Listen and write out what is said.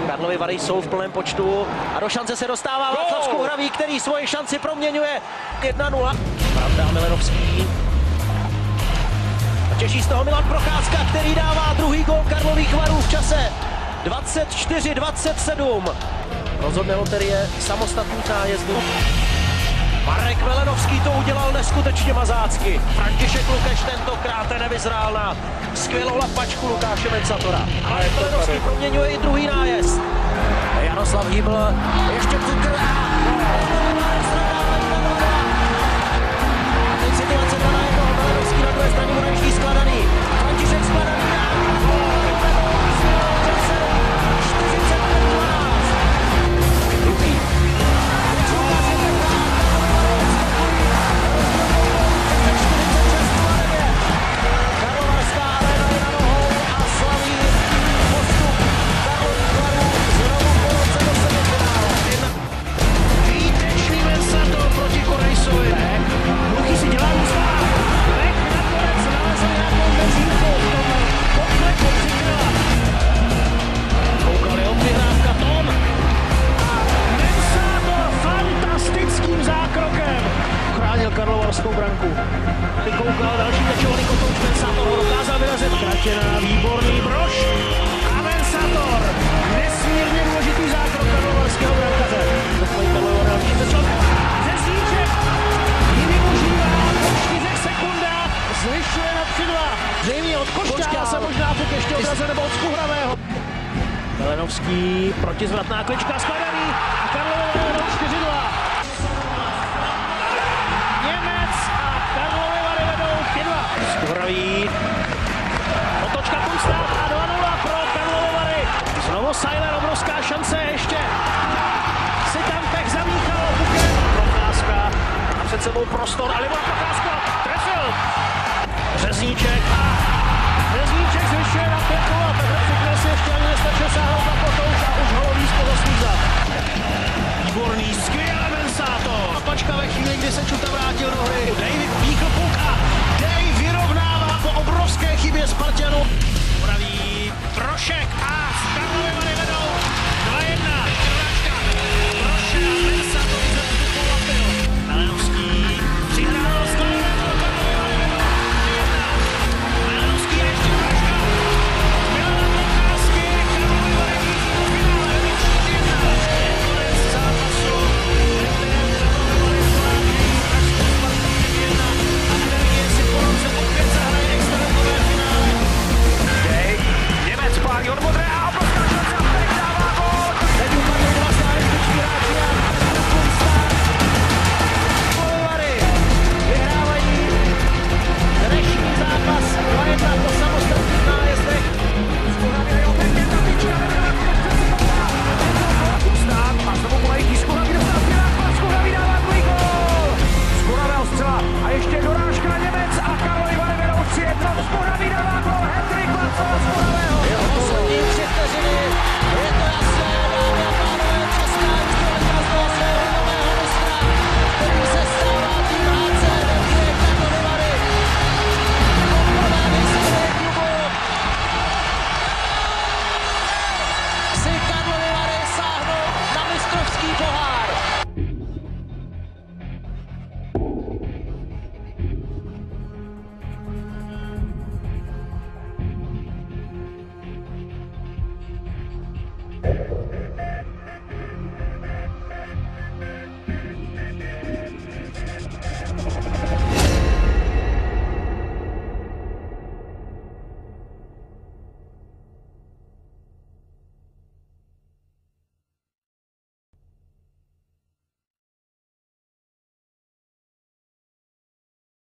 Karlovy Vary jsou v plném počtu a do šance se dostává Václav Skouravý, který svoji šanci proměňuje 1-0. Pravda, Milenovský. A těší z toho Milan Procházka, který dává druhý gól Karlových Varů v čase 24-27. Rozhodne loterie samostatných nájezdů. Marek Milenovský to udělal neskutečně mazácky. František Lukeš tentokrát nevyzrál na skvělou lapačku Lukáše Mensatora. Ale Milenovský proměňuje i druhý nájezd. Jaroslav Hýbl ještě cukr. A teď situace 2-1. Milenovský na druhé straně Moravští Skladaný. František Skladaný. Karlovarskou branku. Vykoukal další tečovaný kotouč, Mensator ho dokázal vyrazit. Kratěná, výborný Brož. A Mensator. Nesmírně důležitý zákrok karlovarského brankaře. Dostali Karlovy Vary další tečovaný. Řezníček ji využívá po 4 sekundách. Zvyšuje na 3-2. Zřejmě od Košťála se možná teď ještě odrazil nebo od Skuhravého. Milenovský, protizvratná klička, Skladaný a Karlovy Vary vedou 4-2. Skuhravý. Otočka pustá a 2-0 pro Karlovy Vary. Znovu Seiler, obrovská šance ještě. Si tam pech zamíchal buket. Procházka. Má před sebou prostor a Libor Procházka trefil. Řezníček. Řezníček zvyšuje na 5-0. Petr Fikner si ještě ani nestačil sáhnout na kotouč a už holoví z svých zad. Výborný, skvělý Mensator. Lapačka ve chvíli, kdy se Čuta vrátil do hry. David píchl puk a Dej vyrovnává po obrovské chybě Spartanů. Praví Prošek a Karlovy Vary vedou 2-1. Prošek a Mensator ze vzduchu lapil. Milenovský přihrál Skladaného, Karlovy Vary vedou 2-1. Milenovský a ještě Proška. Milana Procházky, Karlovy Vary víc do finále, vedou 4-1. Konec zápasu, ve kterém Karlovy Vary zvládli pražskou Spartu 3-1 a energie si po roce opět zahraje extraligové finále. Dej, Němec pálí od modré a obrovská šance a Perek dává gól. Teď upadli dva stálističtí hráči a Kunstát. Karlovy Vary vyhrávají dnešní zápas 2-1 po samostatných nájezdech. Skuhravý a opět jedna tyčka, nebyla Kunstát a znovu volají Skuhravý dostal Pirátka, Skuhravý dává druhý gól. Skuhravého střela a ještě dorážka na Němec a Karlovy Vary vedou 3-1. Skuhravý dává gól, hat-trick Václava Skuhravého. Jeho poslední 3 vteřiny, je to jasné, dámy a pánové, česká historika znovu svého nového mistra, který se stává tým HC Energie Karlovy Vary. Poprvé v historii klubu si Karlovy Vary sáhnou na mistrovský pohár.